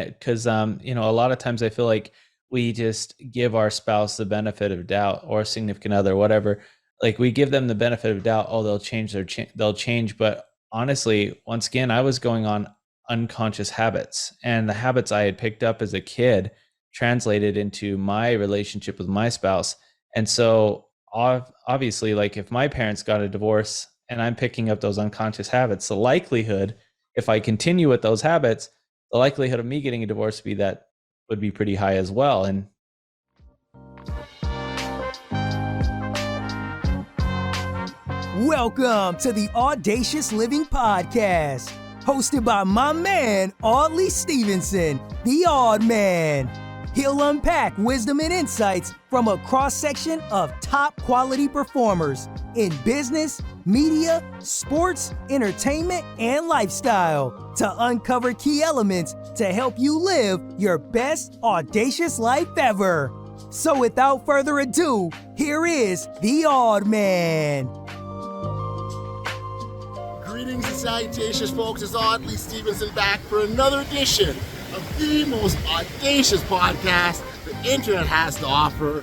because a lot of times I feel like we just give our spouse the benefit of doubt, or significant other, whatever. Like, we give them the benefit of doubt. Oh, they'll change. But honestly, once again, I was going on unconscious habits, and the habits I had picked up as a kid translated into my relationship with my spouse. And so obviously, like, if my parents got a divorce and I'm picking up those unconscious habits, the likelihood, if I continue with those habits, the likelihood of me getting a divorce would be pretty high as well. And welcome to the Audacious Living Podcast, hosted by my man, Audley Stevenson, the Odd Man. He'll unpack wisdom and insights from a cross-section of top quality performers in business, media, sports, entertainment, and lifestyle to uncover key elements to help you live your best audacious life ever. So without further ado, here is the Odd Man. Greetings and salutations, folks. It's Audley Stevenson back for another edition of the most audacious podcast the internet has to offer.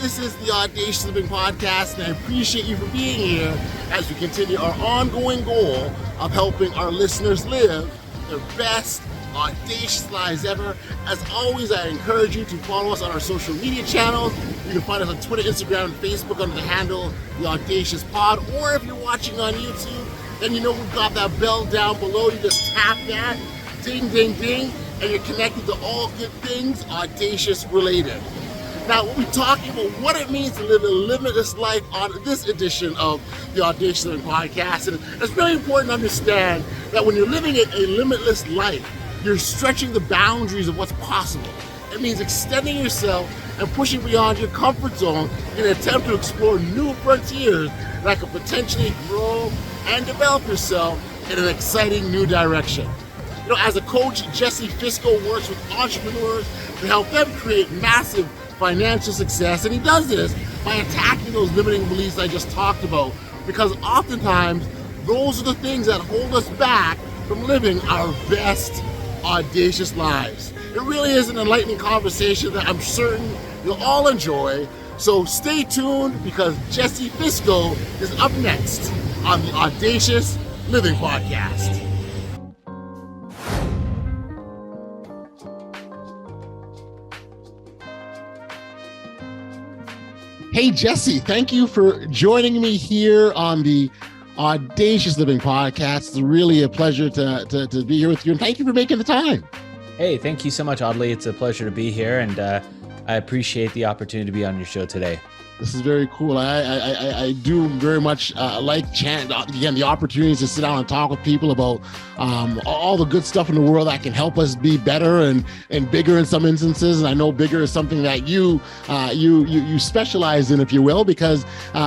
This is the Audacious Living Podcast, and I appreciate you for being here as we continue our ongoing goal of helping our listeners live their best audacious lives ever. As always, I encourage you to follow us on our social media channels. You can find us on Twitter, Instagram, and Facebook under the handle The Audacious Pod. Or if you're watching on YouTube, then you know we've got that bell down below. You just tap that, ding, ding, ding, and you're connected to all good things audacious related. Now, we'll be talking about what it means to live a limitless life on this edition of the Audacious Living Podcast. And it's really important to understand that when you're living a limitless life, you're stretching the boundaries of what's possible. It means extending yourself and pushing beyond your comfort zone in an attempt to explore new frontiers that could potentially grow and develop yourself in an exciting new direction. As a coach, Jesse Fisco works with entrepreneurs to help them create massive financial success, and he does this by attacking those limiting beliefs I just talked about, because oftentimes those are the things that hold us back from living our best audacious lives. It really is an enlightening conversation that I'm certain you'll all enjoy, so stay tuned, because Jesse Fisco is up next on the Audacious Living Podcast. Hey, Jesse, thank you for joining me here on the Audacious Living Podcast. It's really a pleasure to be here with you, and thank you for making the time. hey, thank you so much, Audley. It's a pleasure to be here, and I appreciate the opportunity to be on your show today. This is very cool. I do very much like the opportunities to sit down and talk with people about all the good stuff in the world that can help us be better and bigger in some instances. And I know bigger is something that you specialize in, if you will, because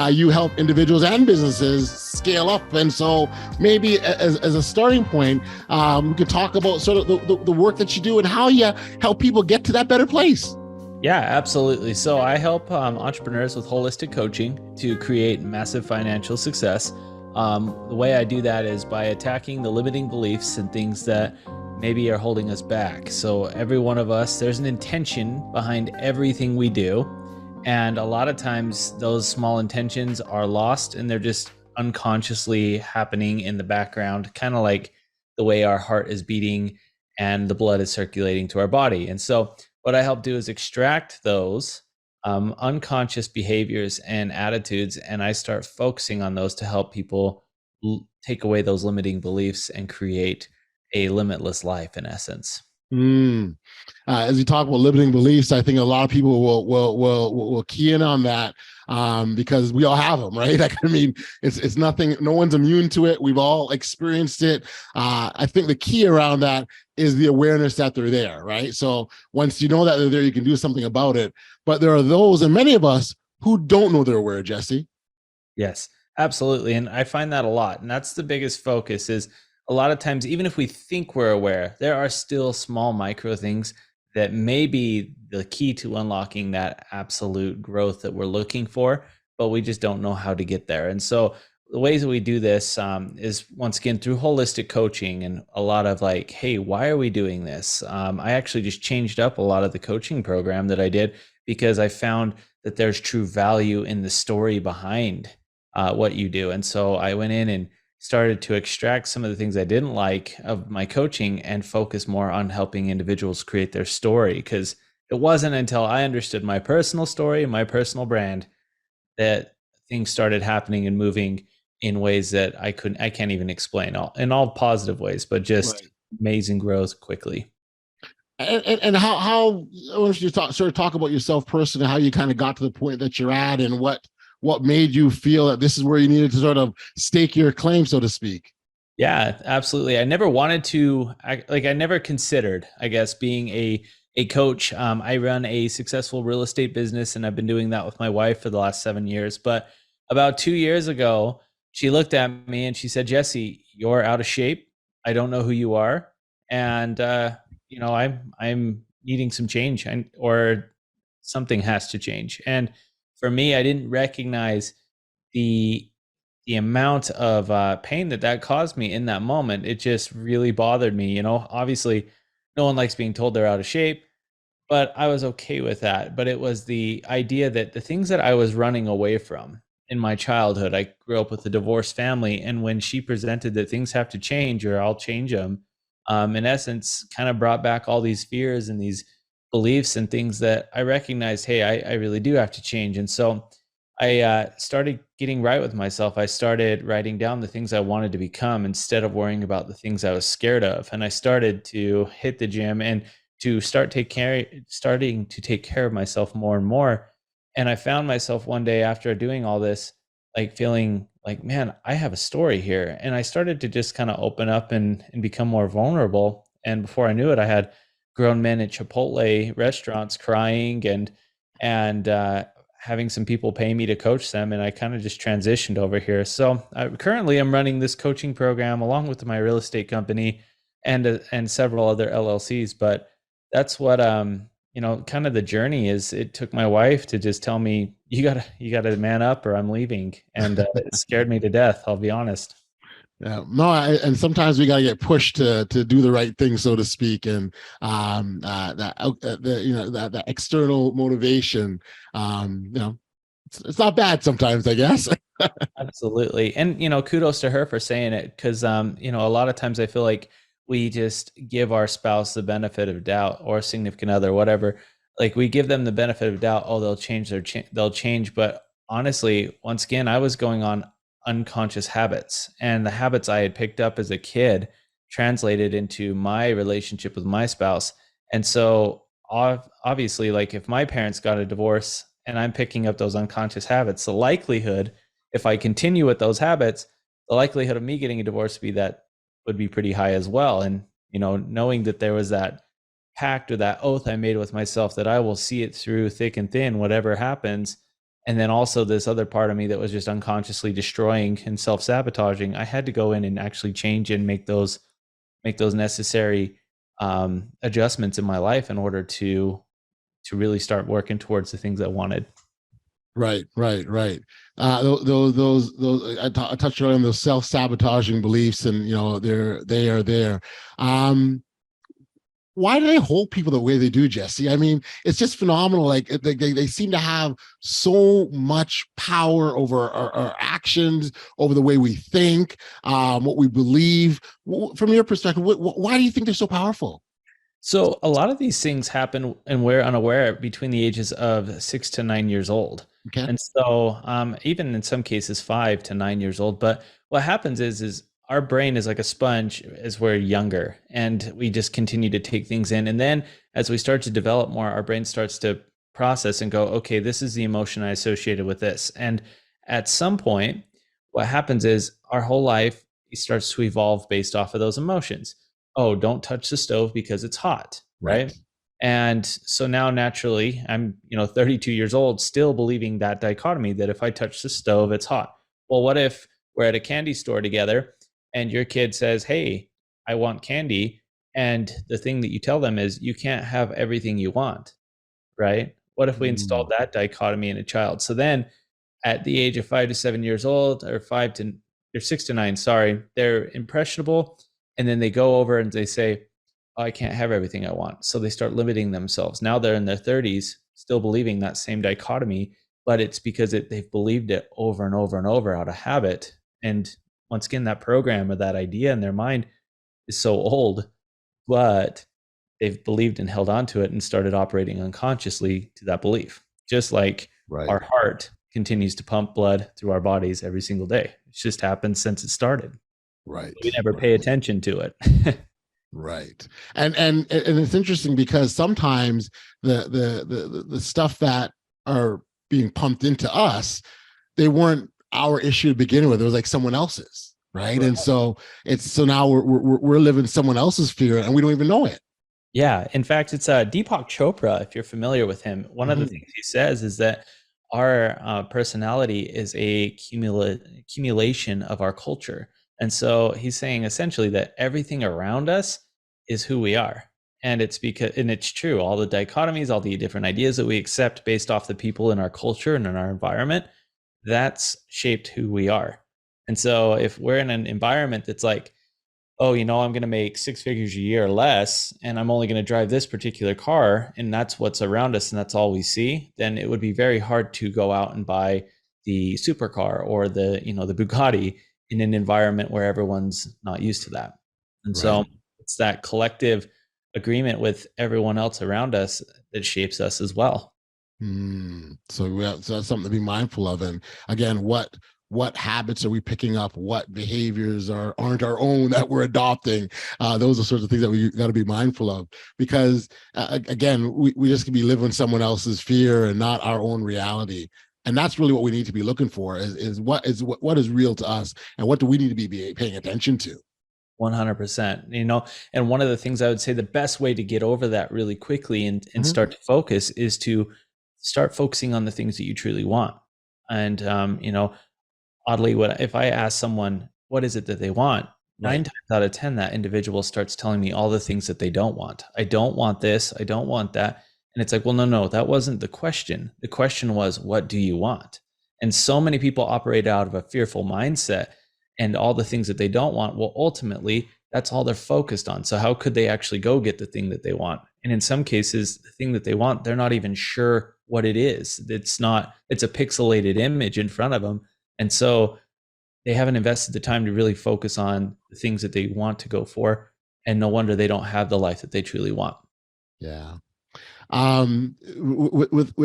you help individuals and businesses scale up. And so maybe as a starting point, we could talk about sort of the work that you do and how you help people get to that better place. Yeah, absolutely. So I help entrepreneurs with holistic coaching to create massive financial success. The way I do that is by attacking the limiting beliefs and things that maybe are holding us back. So every one of us, there's an intention behind everything we do. And a lot of times those small intentions are lost and they're just unconsciously happening in the background, kind of like the way our heart is beating and the blood is circulating to our body. And so what I help do is extract those unconscious behaviors and attitudes, and I start focusing on those to help people take away those limiting beliefs and create a limitless life, in essence. As you talk about limiting beliefs, I think a lot of people will key in on that because we all have them, right? Like, I mean, it's nothing. No one's immune to it. We've all experienced it. I think the key around that is the awareness that they're there, right? So once you know that they're there, you can do something about it. But there are those, and many of us, who don't know they're aware, Jesse. Yes, absolutely. And I find that a lot. And that's the biggest focus is a lot of times, even if we think we're aware, there are still small micro things that may be the key to unlocking that absolute growth that we're looking for, but we just don't know how to get there. And so the ways that we do this is once again through holistic coaching and a lot of like, hey, why are we doing this? I actually just changed up a lot of the coaching program that I did because I found that there's true value in the story behind what you do. And so I went in and started to extract some of the things I didn't like of my coaching and focus more on helping individuals create their story. Because it wasn't until I understood my personal story and my personal brand that things started happening and moving in ways that I can't even explain, all in all positive ways, but just Right. amazing growth quickly. And how I want you to talk about yourself personally, how you kind of got to the point that you're at, and what made you feel that this is where you needed to sort of stake your claim, so to speak. Yeah, absolutely. I never wanted to, I never considered, I guess, being a coach. I run a successful real estate business, and I've been doing that with my wife for the last 7 years. But about 2 years ago, she looked at me and she said, "Jesse, you're out of shape. I don't know who you are, and I'm needing some change, and or something has to change." And for me, I didn't recognize the amount of pain that caused me in that moment. It just really bothered me. Obviously, no one likes being told they're out of shape, but I was okay with that. But it was the idea that the things that I was running away from in my childhood, I grew up with a divorced family. And when she presented that things have to change or I'll change them, in essence, kind of brought back all these fears and these beliefs and things that I recognized, hey, I really do have to change. And so I started getting right with myself. I started writing down the things I wanted to become instead of worrying about the things I was scared of. And I started to hit the gym and to starting to take care of myself more and more. And I found myself one day after doing all this, like feeling like, man, I have a story here. And I started to just kind of open up and become more vulnerable. And before I knew it, I had grown men at Chipotle restaurants crying and having some people pay me to coach them, and I kind of just transitioned over here. So currently I'm running this coaching program along with my real estate company and several other LLCs. But that's what kind of the journey is. It took my wife to just tell me, you gotta man up or I'm leaving, and it scared me to death, I'll be honest. Yeah, no, and sometimes we gotta get pushed to do the right thing, so to speak, and that external motivation, it's not bad sometimes, I guess. Absolutely. And, kudos to her for saying it because, a lot of times I feel like we just give our spouse the benefit of doubt or significant other, whatever. Like we give them the benefit of doubt. Oh, they'll change. But honestly, once again, I was going on unconscious habits, and the habits I had picked up as a kid translated into my relationship with my spouse. And so obviously, like if my parents got a divorce and I'm picking up those unconscious habits, the likelihood if I continue with those habits, the likelihood of me getting a divorce would be pretty high as well. And knowing that there was that pact or that oath I made with myself that I will see it through thick and thin, whatever happens. And then also this other part of me that was just unconsciously destroying and self-sabotaging. I had to go in and actually change and make those necessary adjustments in my life in order to really start working towards the things I wanted. Right, right, right. Those I touched on those self-sabotaging beliefs, and they are there. Why do they hold people the way they do, Jesse? I mean, it's just phenomenal. Like they seem to have so much power over our actions, over the way we think, what we believe. From your perspective, why do you think they're so powerful? So a lot of these things happen and we're unaware between the ages of 6 to 9 years old. Okay. And so even in some cases 5 to 9 years old. But what happens is our brain is like a sponge as we're younger and we just continue to take things in. And then as we start to develop more, our brain starts to process and go, okay, this is the emotion I associated with this. And at some point, what happens is our whole life starts to evolve based off of those emotions. Oh, don't touch the stove because it's hot, Right. right? And so now naturally, I'm 32 years old, still believing that dichotomy that if I touch the stove, it's hot. Well, what if we're at a candy store together and your kid says, "Hey, I want candy," and the thing that you tell them is you can't have everything you want, right? What if we Mm. installed that dichotomy in a child? So then at the age of 5 to 7 years old, or 6 to 9, sorry, they're impressionable. And then they go over and they say, oh, I can't have everything I want. So they start limiting themselves. Now they're in their 30s, still believing that same dichotomy, but it's because they've believed it over and over and over out of habit. And once again, that program or that idea in their mind is so old, but they've believed and held on to it and started operating unconsciously to that belief. Just like our heart continues to pump blood through our bodies every single day. It's just happened since it started. Right. We never pay attention to it. Right. And it's interesting because sometimes the stuff that are being pumped into us, they weren't our issue to begin with. It was like someone else's. Right. And so now we're living someone else's fear and we don't even know it. Yeah. In fact, it's Deepak Chopra, if you're familiar with him. One of the things he says is that our personality is a accumulation of our culture. And so he's saying essentially that everything around us is who we are. And it's true, all the dichotomies, all the different ideas that we accept based off the people in our culture and in our environment, that's shaped who we are. And so if we're in an environment that's like, oh, I'm going to make 6 figures a year or less, and I'm only going to drive this particular car, and that's what's around us, and that's all we see, then it would be very hard to go out and buy the supercar or the Bugatti in an environment where everyone's not used to that. And so it's that collective agreement with everyone else around us that shapes us as well. So that's something to be mindful of. And again, what habits are we picking up? What behaviors aren't our own that we're adopting? Those are sorts of things that we got to be mindful of, because again, we just can be living someone else's fear and not our own reality. And that's really what we need to be looking for is what is real to us and what do we need to be paying attention to? 100%. And one of the things I would say the best way to get over that really quickly and start to focus is to start focusing on the things that you truly want. And, oddly, if I ask someone, what is it that they want? 9 times out of 10, that individual starts telling me all the things that they don't want. I don't want this. I don't want that. And it's like, well, no, that wasn't the question. The question was, what do you want? And so many people operate out of a fearful mindset and all the things that they don't want. Well, ultimately, that's all they're focused on. So how could they actually go get the thing that they want? And in some cases, the thing that they want, they're not even sure what it is. It's a pixelated image in front of them. And so they haven't invested the time to really focus on the things that they want to go for. And no wonder they don't have the life that they truly want. Yeah. With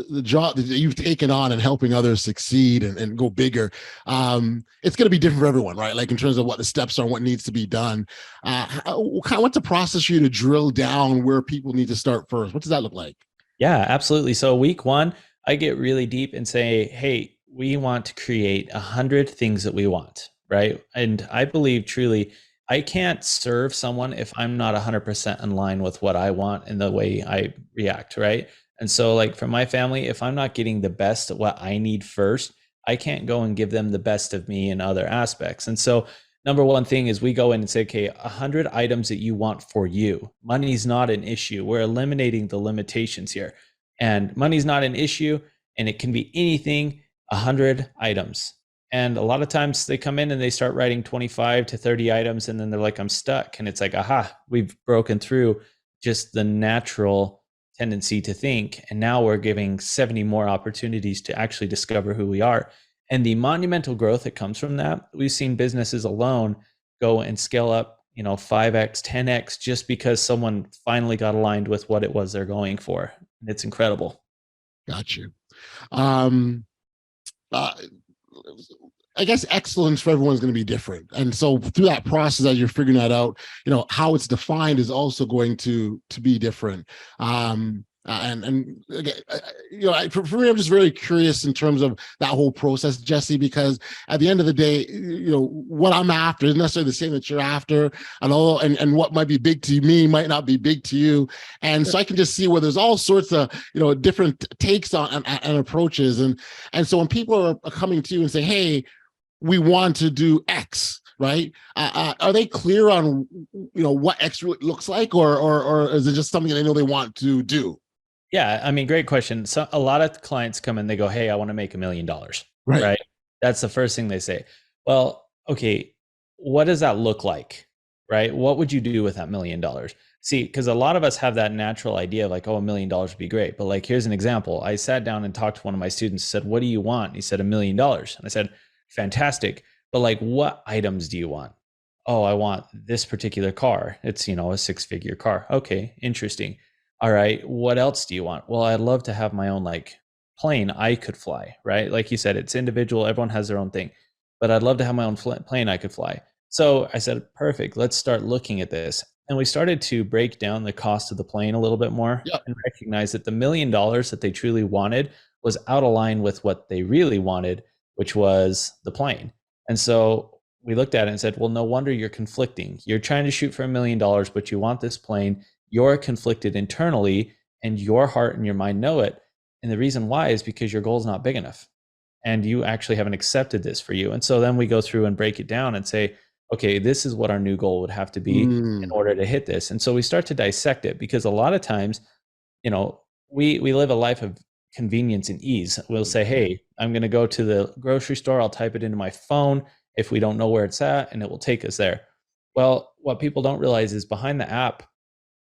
the job that you've taken on and helping others succeed and go bigger, it's going to be different for everyone, right? Like in terms of what the steps are, what needs to be done. What's the process for you to drill down where people need to start first? What does that look like? Yeah, absolutely. So week 1, I get really deep and say, hey, we want to create 100 things that we want, right? And I believe truly, I can't serve someone if I'm not 100% in line with what I want and the way I react, right? And so like for my family, if I'm not getting the best at what I need first, I can't go and give them the best of me in other aspects. And so number one thing is we go in and say, okay, 100 items that you want for you. Money's not an issue. We're eliminating the limitations here. And money's not an issue, and it can be anything, 100 items. And a lot of times they come in and they start writing 25 to 30 items, and then they're like, I'm stuck. And it's like, aha, we've broken through just the natural tendency to think. And now we're giving 70 more opportunities to actually discover who we are. And the monumental growth that comes from that, we've seen businesses alone go and scale up, 5x, 10x, just because someone finally got aligned with what it was they're going for. And it's incredible. Got you. I guess excellence for everyone is going to be different. And so through that process, as you're figuring that out, how it's defined is also going to be different. For me, I'm just very curious in terms of that whole process, Jesse, because at the end of the day, what I'm after isn't necessarily the same that you're after, and what might be big to me might not be big to you. And so I can just see where there's all sorts of, different takes on and approaches. And so when people are coming to you and say, hey, we want to do X, right? Are they clear on, what X really looks like, or is it just something they know they want to do? Yeah, I mean, great question. So a lot of clients come in, they go, "Hey, I want to make $1 million." Right. Right? That's the first thing they say. Well, okay, what does that look like? Right? What would you do with that $1 million? See, because a lot of us have that natural idea of like, oh, $1 million would be great. But like, here's an example. I sat down and talked to one of my students, said, "What do you want?" And he said, $1 million. And I said, fantastic. But like, what items do you want? Oh, I want this particular car. It's, a 6-figure car. Okay, interesting. All right, what else do you want? Well, I'd love to have my own like plane I could fly, right? Like you said, it's individual, everyone has their own thing, but I'd love to have my own plane I could fly. So I said, perfect, let's start looking at this. And we started to break down the cost of the plane a little bit more Yep. and recognize that the $1 million that they truly wanted was out of line with what they really wanted, which was the plane. And so we looked at it and said, well, no wonder you're conflicting. You're trying to shoot for $1 million, but you want this plane. You're conflicted internally, and your heart and your mind know it. And the reason why is because your goal is not big enough and you actually haven't accepted this for you. And so then we go through and break it down and say, okay, this is what our new goal would have to be in order to hit this. And so we start to dissect it, because a lot of times, we live a life of convenience and ease. We'll say, hey, I'm going to go to the grocery store. I'll type it into my phone if we don't know where it's at, and it will take us there. Well, what people don't realize is behind the app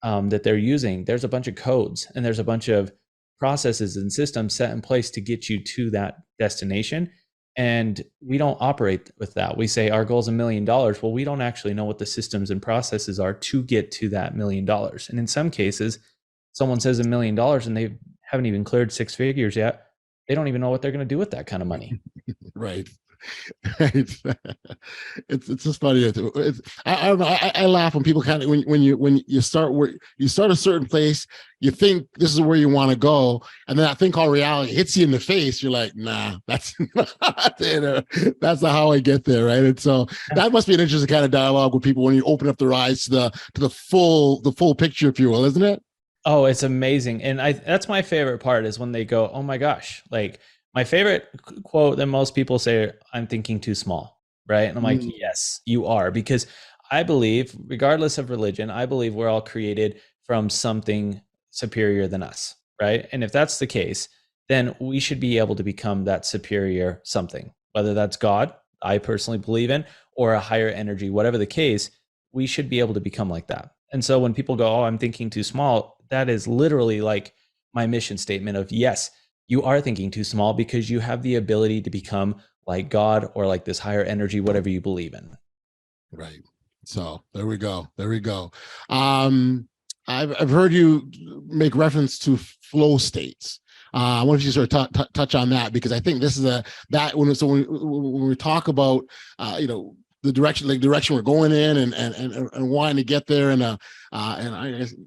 that they're using, there's a bunch of codes and there's a bunch of processes and systems set in place to get you to that destination. And we don't operate with that. We say our goal is $1 million. Well, we don't actually know what the systems and processes are to get to that $1 million. And in some cases, someone says $1 million and they haven't even cleared 6 figures yet. They don't even know what they're going to do with that kind of money. Right. Right. It's just funny. I don't know. I laugh when people kind of when you start where you start a certain place, you think this is where you want to go, and then that thing called reality hits you in the face. You're like, nah, that's not it. That's not how I get there, right? And so that must be an interesting kind of dialogue with people when you open up their eyes to the full picture, if you will, isn't it? Oh, it's amazing. And that's my favorite part, is when they go, oh my gosh, like my favorite quote that most people say, I'm thinking too small, right? And I'm like, yes, you are, because I believe, regardless of religion, I believe we're all created from something superior than us, right? And if that's the case, then we should be able to become that superior something, whether that's God, I personally believe in, or a higher energy, whatever the case, we should be able to become like that. And so when people go, oh, I'm thinking too small, that is literally like my mission statement of, yes, you are thinking too small, because you have the ability to become like God or like this higher energy, whatever you believe in. Right. So there we go. There we go. I've heard you make reference to flow states. I want you to sort of touch on that, because I think this is when we talk about the direction we're going in and wanting to get there, and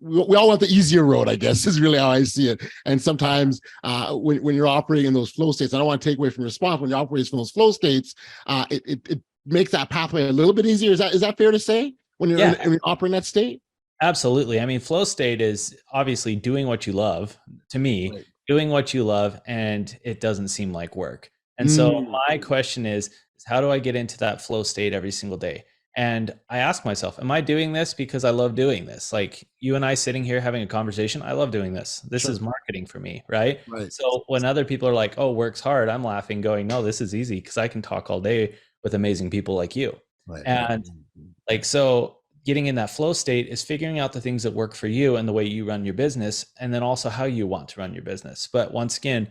we all want the easier road, I guess, is really how I see it. And sometimes when you're operating in those flow states, I don't want to take away from your response. When you operate from those flow states, it makes that pathway a little bit easier. Is that fair to say when you're in operating that state? Absolutely. I mean, flow state is obviously doing what you love. To me, right. Doing what you love, and it doesn't seem like work. And so my question is how do I get into that flow state every single day? And I ask myself, am I doing this because I love doing this? Like you and I sitting here having a conversation, I love doing this. This is marketing for me, right? So when other people are like, oh, work's hard, I'm laughing going, no, this is easy because I can talk all day with amazing people like you. And like, so getting in that flow state is figuring out the things that work for you and the way you run your business, and then also how you want to run your business. But once again,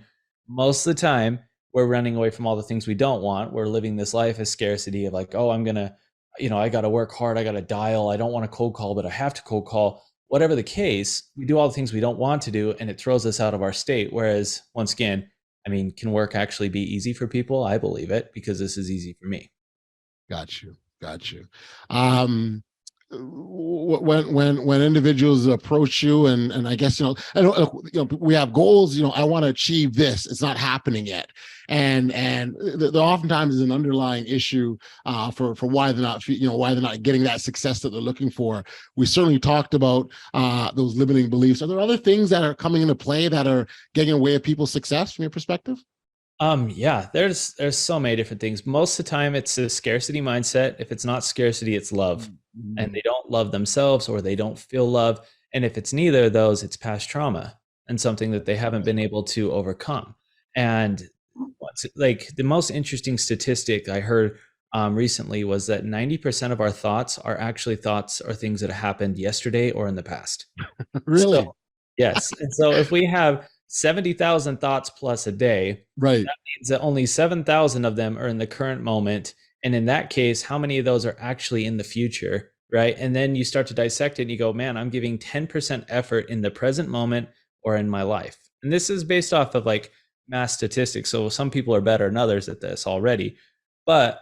most of the time we're running away from all the things we don't want. We're living this life of scarcity of like, oh, I'm going to, I got to work hard. I got to dial. I don't want to cold call, but I have to cold call. Whatever the case, we do all the things we don't want to do, and it throws us out of our state. Whereas once again, I mean, can work actually be easy for people? I believe it, because this is easy for me. Got you. When individuals approach you, and I guess we have goals. I want to achieve this. It's not happening yet, and there oftentimes is an underlying issue for why they're not getting that success that they're looking for. We certainly talked about those limiting beliefs. Are there other things that are coming into play that are getting in the way of people's success from your perspective? Yeah, there's so many different things. Most of the time it's a scarcity mindset. If it's not scarcity, it's love. And they don't love themselves, or they don't feel love. And if it's neither of those, it's past trauma. and something that they haven't been able to overcome. And like the most interesting statistic I heard recently was that 90% of our thoughts are actually thoughts or things that happened yesterday or in the past. Really? So, yes. And so if we have 70,000 thoughts plus a day, Right. that means that only 7,000 of them are in the current moment. And in that case, how many of those are actually in the future? Right. And then you start to dissect it and you go, man, I'm giving 10% effort in the present moment or in my life. And this is based off of like mass statistics. So some people are better than others at this already. But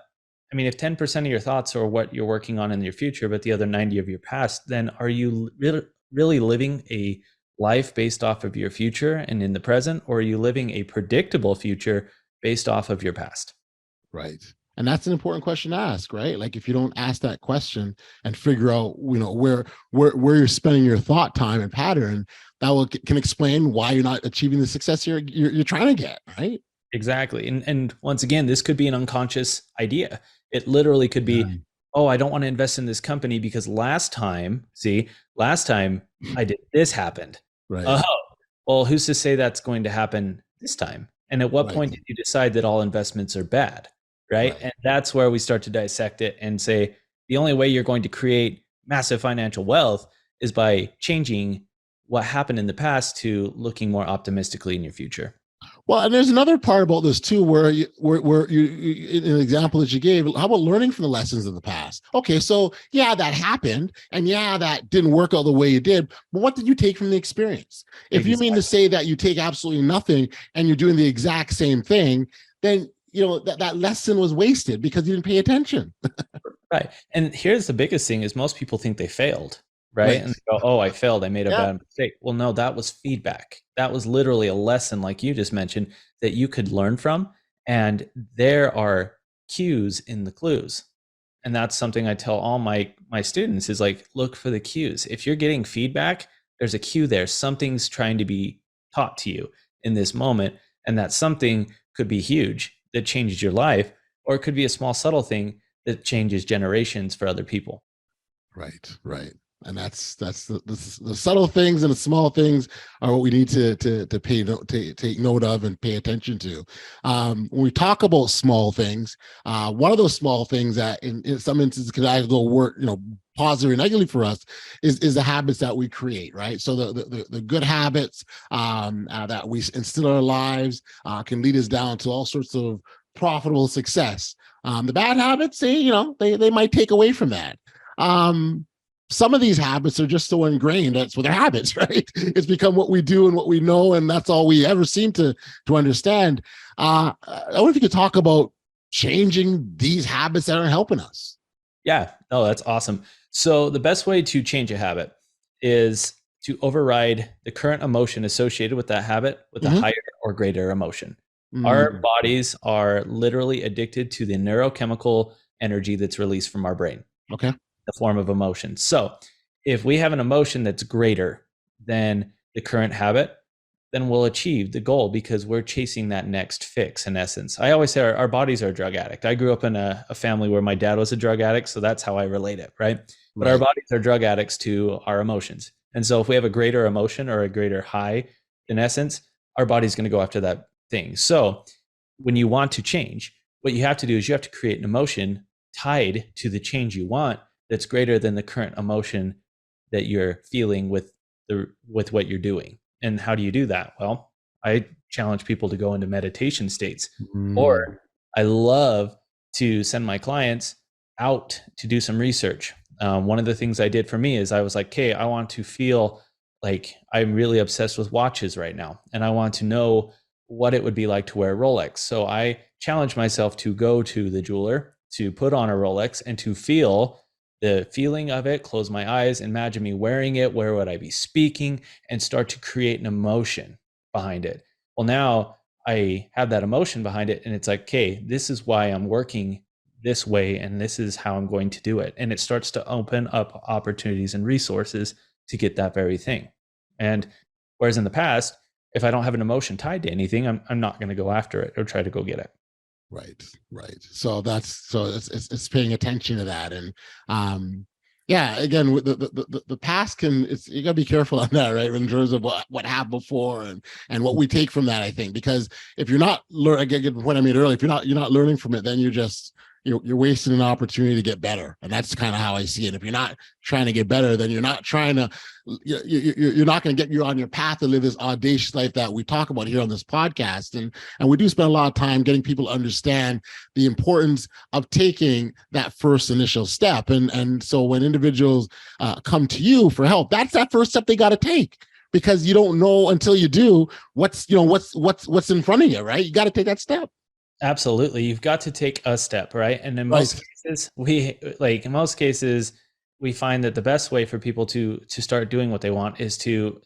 I mean, if 10% of your thoughts are what you're working on in your future, but the other 90 of your past, then are you really living a life based off of your future and in the present, or are you living a predictable future based off of your past? Right. And that's an important question to ask, right? Like if you don't ask that question and figure out, where you're spending your thought time and pattern, can explain why you're not achieving the success you're trying to get, right? Exactly. And once again, this could be an unconscious idea. It literally could Yeah. be, oh, I don't want to invest in this company because last time I did this happened. Right. Oh, well, who's to say that's going to happen this time? And at what Right. point did you decide that all investments are bad? Right. Right. And that's where we start to dissect it and say the only way you're going to create massive financial wealth is by changing what happened in the past to looking more optimistically in your future. Well, and there's another part about this too, where you in an example that you gave. How about learning from the lessons of the past? Okay, so yeah, that happened, and yeah, that didn't work out the way you did. But what did you take from the experience? If you mean to say that you take absolutely nothing and you're doing the exact same thing, then that lesson was wasted because you didn't pay attention. Right. And here's the biggest thing is most people think they failed, right? Right. And they go, oh, I failed. I made a Yeah. bad mistake. Well, no, that was feedback. That was literally a lesson, like you just mentioned, that you could learn from. And there are cues in the clues. And that's something I tell all my students is like, look for the cues. If you're getting feedback, there's a cue there. Something's trying to be taught to you in this moment. And that something could be huge that changes your life, or it could be a small, subtle thing that changes generations for other people. Right. Right. And that's the subtle things and the small things are what we need to take note of and pay attention to. When we talk about small things, one of those small things that in some instances could actually work, positively or negatively for us is the habits that we create, right? So the good habits that we instill in our lives can lead us down to all sorts of profitable success. The bad habits, they might take away from that. Some of these habits are just so ingrained. That's what they're habits, right? It's become what we do and what we know, and that's all we ever seem to understand. I wonder if you could talk about changing these habits that aren't helping us. Yeah, no, that's awesome. So the best way to change a habit is to override the current emotion associated with that habit with a higher or greater emotion. Our bodies are literally addicted to the neurochemical energy that's released from our brain. Okay. The form of emotion. So if we have an emotion that's greater than the current habit, then we'll achieve the goal because we're chasing that next fix in essence. I always say our bodies are a drug addict. I grew up in a family where my dad was a drug addict, so that's how I relate it, right? But our bodies are drug addicts to our emotions. And so if we have a greater emotion or a greater high, in essence, our body's going to go after that thing. So when you want to change, what you have to do is you have to create an emotion tied to the change you want that's greater than the current emotion that you're feeling with what you're doing. And how do you do that? Well, I challenge people to go into meditation states, or I love to send my clients out to do some research. One of the things I did for me is I was like, okay, I want to feel like I'm really obsessed with watches right now, and I want to know what it would be like to wear a Rolex. So I challenged myself to go to the jeweler, to put on a Rolex, and to feel the feeling of it, close my eyes, imagine me wearing it, where would I be speaking, and start to create an emotion behind it. Well, now I have that emotion behind it, and it's like, okay, this is why I'm working this way, and this is how I'm going to do it. And it starts to open up opportunities and resources to get that very thing. And whereas in the past, if I don't have an emotion tied to anything, I'm not going to go after it or try to go get it. Right. So it's paying attention to that. And Yeah, again, the past can, it's, you gotta be careful on that, right? In terms of what happened before and what we take from that, I think, because if you're not learning, again, the point I made earlier, if you're not learning from it, then you're wasting an opportunity to get better. And that's kind of how I see it. If you're not trying to get better, then you're not trying to, you're not going to get you on your path to live this audacious life that we talk about here on this podcast. And we do spend a lot of time getting people to understand the importance of taking that first initial step. And so when individuals come to you for help, that's that first step they got to take, because you don't know until you do what's in front of you, right? You got to take that step. Absolutely. You've got to take a step, right? And in Right. most cases, we find that the best way for people to start doing what they want is to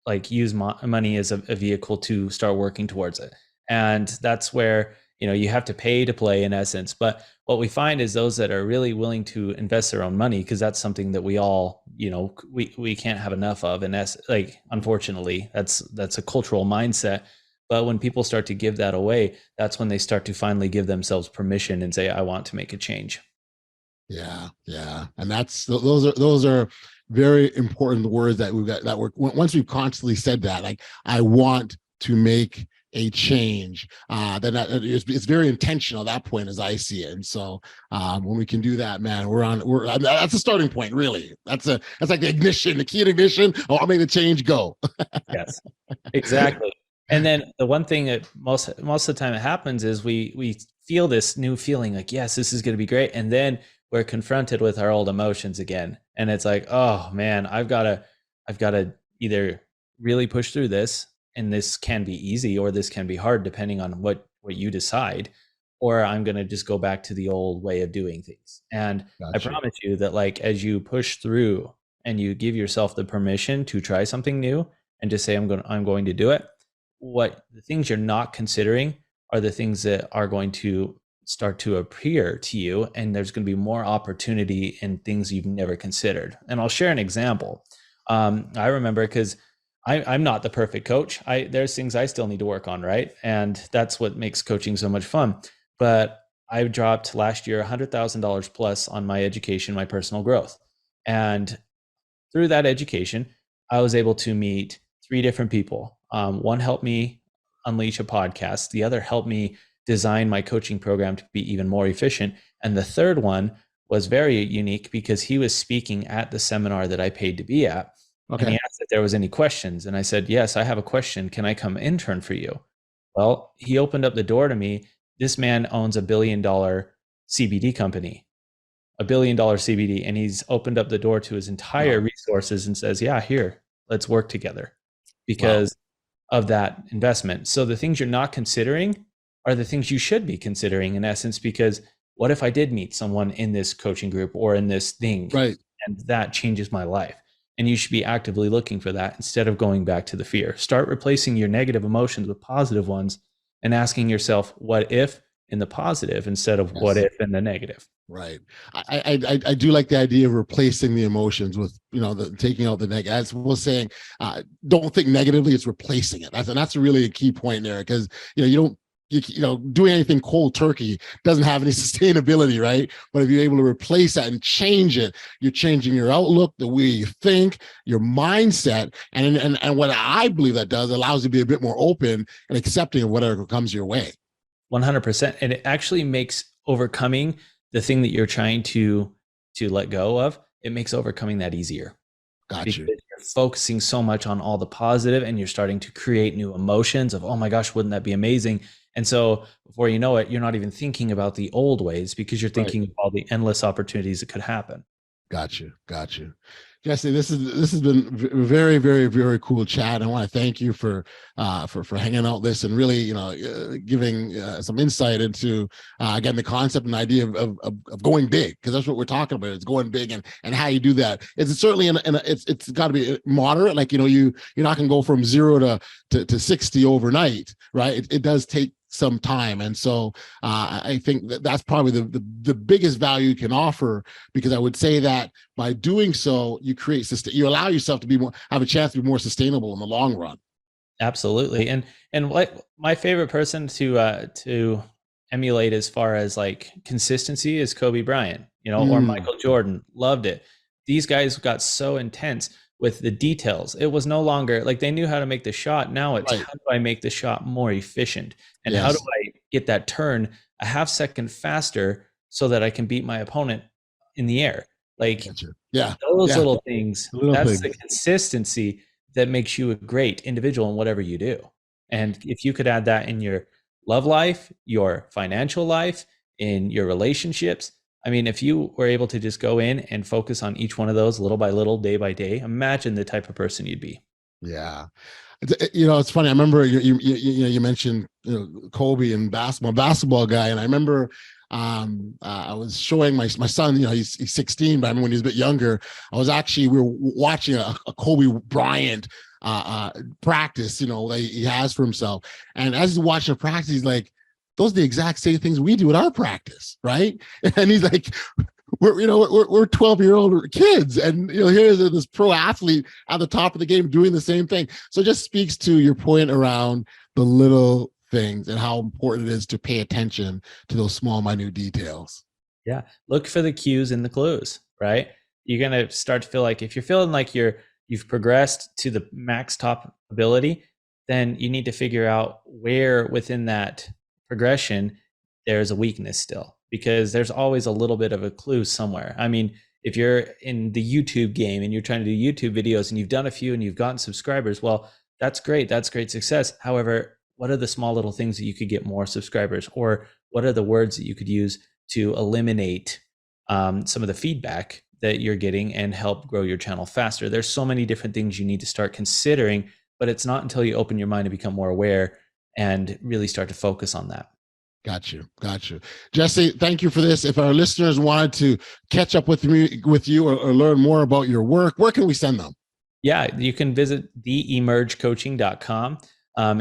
like use money as a vehicle to start working towards it. And that's where, you have to pay to play in essence. But what we find is those that are really willing to invest their own money, because that's something that we all, we can't have enough of. And that's like, unfortunately, that's a cultural mindset. But when people start to give that away, that's when they start to finally give themselves permission and say, I want to make a change. Yeah, yeah. And those are very important words that once we've constantly said that, like, I want to make a change, then it's very intentional at that point, as I see it. And so when we can do that, man, that's a starting point, really. That's like the ignition, the key to ignition. Oh, I'll make the change, go. Yes, exactly. And then the one thing that most of the time it happens is we feel this new feeling like, yes, this is going to be great. And then we're confronted with our old emotions again. And it's like, oh man, I've got to either really push through this, and this can be easy or this can be hard depending on what you decide, or I'm going to just go back to the old way of doing things. And Gotcha. I promise you that, like, as you push through and you give yourself the permission to try something new and to say, I'm going to do it, what the things you're not considering are the things that are going to start to appear to you, and there's going to be more opportunity in things you've never considered. And I'll share an example. I remember, because I'm not the perfect coach. There's things I still need to work on, right? And that's what makes coaching so much fun. But I dropped last year $100,000 plus on my education, my personal growth. And through that education, I was able to meet 3 different people. One helped me unleash a podcast. The other helped me design my coaching program to be even more efficient. And the third one was very unique because he was speaking at the seminar that I paid to be at. Okay. And he asked if there was any questions. And I said, yes, I have a question. Can I come intern for you? Well, he opened up the door to me. This man owns $1 billion CBD company, $1 billion CBD. And he's opened up the door to his entire resources and says, yeah, here, let's work together because of that investment. So the things you're not considering are the things you should be considering, in essence, because what if I did meet someone in this coaching group or in this thing, right, and that changes my life? And you should be actively looking for that instead of going back to the fear. Start replacing your negative emotions with positive ones and asking yourself, what if in the positive instead of what if in the negative. Right. I do like the idea of replacing the emotions with, taking out the negative. As we're saying, don't think negatively, it's replacing it. That's really a key point there, because, doing anything cold turkey doesn't have any sustainability, right? But if you're able to replace that and change it, you're changing your outlook, the way you think, your mindset, and what I believe that does, allows you to be a bit more open and accepting of whatever comes your way. 100%. And it actually makes overcoming the thing that you're trying to let go of, it makes overcoming that easier. Gotcha. Because you're focusing so much on all the positive, and you're starting to create new emotions of, oh my gosh, wouldn't that be amazing? And so before you know it, you're not even thinking about the old ways, because you're thinking of all the endless opportunities that could happen. Gotcha. Jesse, this has been a very, very, very cool chat. I want to thank you for hanging out this and really, giving some insight into again the concept and idea of going big, because that's what we're talking about. It's going big, and how you do that. It's certainly it's got to be moderate. Like, you're not going to go from 0 to 60 overnight, right? It does take some time. And so I think that's probably the biggest value you can offer, because I would say that by doing so, you allow yourself to have a chance to be more sustainable in the long run. Absolutely. And like my favorite person to emulate as far as like consistency is Kobe Bryant, or Michael Jordan. Loved it. these guys got so intense with the details. It was no longer like they knew how to make the shot. Now it's Right. how do I make the shot more efficient? And how do Yes. I get that turn a half second faster so that I can beat my opponent in the air? Like Gotcha. Yeah. those Yeah. little things, Little that's things. the consistency that makes you a great individual in whatever you do. And if you could add that in your love life, your financial life, in your relationships, I mean, if you were able to just go in and focus on each one of those little by little, day by day, imagine the type of person you'd be. Yeah. It's funny. I remember you mentioned Kobe and basketball guy, and I remember I was showing my son. He's 16, but I mean when he was a bit younger, we were watching a Kobe Bryant practice. That he has for himself, and as he's watching the practice, he's like, "Those are the exact same things we do at our practice, right?" And he's like, we're 12-year-old kids, and here's this pro athlete at the top of the game doing the same thing. So it just speaks to your point around the little things and how important it is to pay attention to those small, minute details. Yeah. Look for the cues and the clues, right? You're going to start to feel like if you're feeling like you've progressed to the max top ability, then you need to figure out where within that progression there's a weakness still, because there's always a little bit of a clue somewhere. I mean, if you're in the YouTube game and you're trying to do YouTube videos and you've done a few and you've gotten subscribers, well, that's great. That's great success. However, what are the small little things that you could get more subscribers? Or what are the words that you could use to eliminate some of the feedback that you're getting and help grow your channel faster? There's so many different things you need to start considering, but it's not until you open your mind and become more aware and really start to focus on that. Got you. Jesse, thank you for this. If our listeners wanted to catch up with you or learn more about your work, where can we send them? Yeah, you can visit theemergecoaching.com.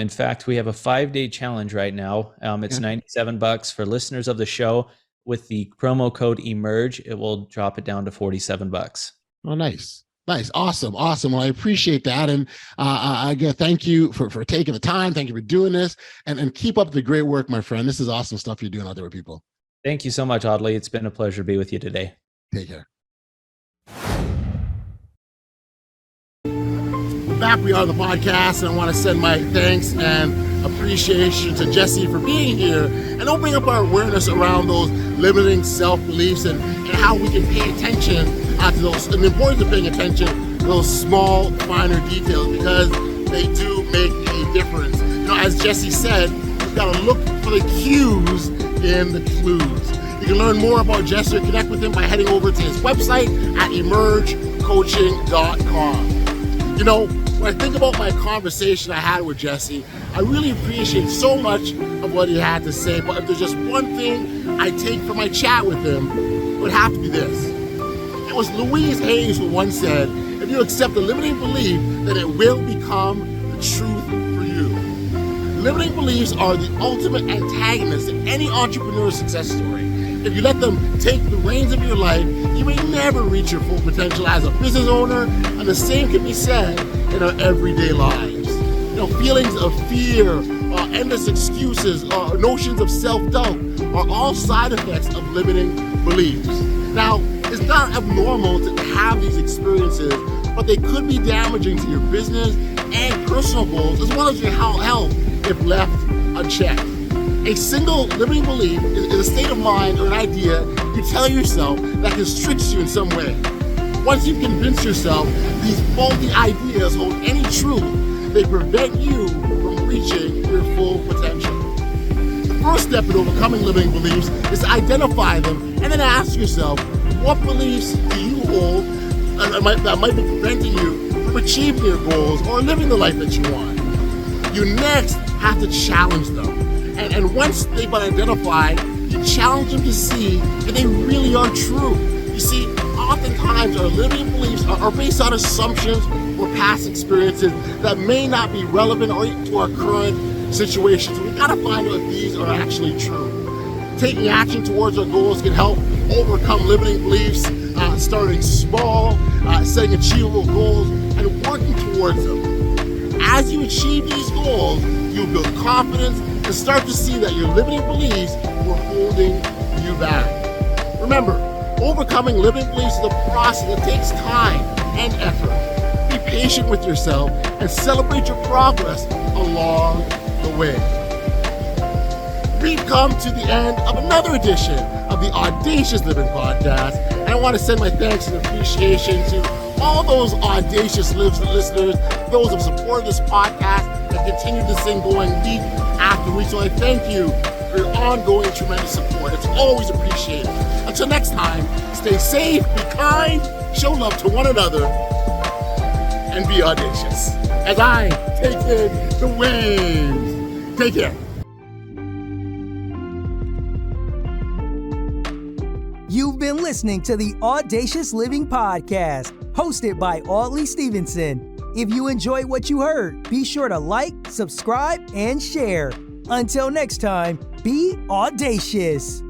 In fact, we have a 5-day challenge right now. It's $97 for listeners of the show. With the promo code EMERGE, it will drop it down to $47. Oh, nice. Awesome. Well, I appreciate that. And again, thank you for taking the time. Thank you for doing this, and keep up the great work, my friend. This is awesome stuff you're doing out there with people. Thank you so much, Audley. It's been a pleasure to be with you today. Take care. Back we are on the podcast, and I want to send my thanks and appreciation to Jesse for being here and opening up our awareness around those limiting self-beliefs and how we can pay attention to those, and the importance of paying attention to those small, finer details, because they do make a difference. As Jesse said, you've got to look for the cues in the clues. You can learn more about Jesse or connect with him by heading over to his website at emergecoaching.com. When I think about my conversation I had with Jesse, I really appreciate so much of what he had to say. But if there's just one thing I take from my chat with him, it would have to be this. It was Louise Hayes who once said, if you accept a limiting belief, then it will become the truth for you. Limiting beliefs are the ultimate antagonist in any entrepreneur's success story. If you let them take the reins of your life, you may never reach your full potential as a business owner, and the same can be said in our everyday lives. Feelings of fear, endless excuses, notions of self-doubt are all side effects of limiting beliefs. Now, it's not abnormal to have these experiences, but they could be damaging to your business and personal goals, as well as your health if left unchecked. A single limiting belief is a state of mind or an idea you tell yourself that constricts you in some way. Once you've convinced yourself these faulty ideas hold any truth, they prevent you from reaching your full potential. The first step in overcoming limiting beliefs is to identify them and then ask yourself, what beliefs do you hold that might be preventing you from achieving your goals or living the life that you want? You next have to challenge them. And once they've been identified, you challenge them to see if they really are true. You see, oftentimes our limiting beliefs are based on assumptions or past experiences that may not be relevant or to our current situation. So we gotta find out if these are actually true. Taking action towards our goals can help overcome limiting beliefs, starting small, setting achievable goals, and working towards them. As you achieve these goals, you'll build confidence and start to see that your limiting beliefs were holding you back. Remember, Overcoming limiting beliefs is a process that takes time and effort. Be patient with yourself and celebrate your progress along the way. We've come to the end of another edition of the Audacious Living Podcast, and I want to send my thanks and appreciation to all those Audacious listeners, those who have supported this podcast and continue this thing going week after week. So I thank you for your ongoing tremendous support. It's always appreciated. Until next time, stay safe, be kind, show love to one another, and be audacious. As I take in the waves. Take care. You've been listening to the Audacious Living Podcast, hosted by Audley Stevenson. If you enjoyed what you heard, be sure to like, subscribe, and share. Until next time, be audacious.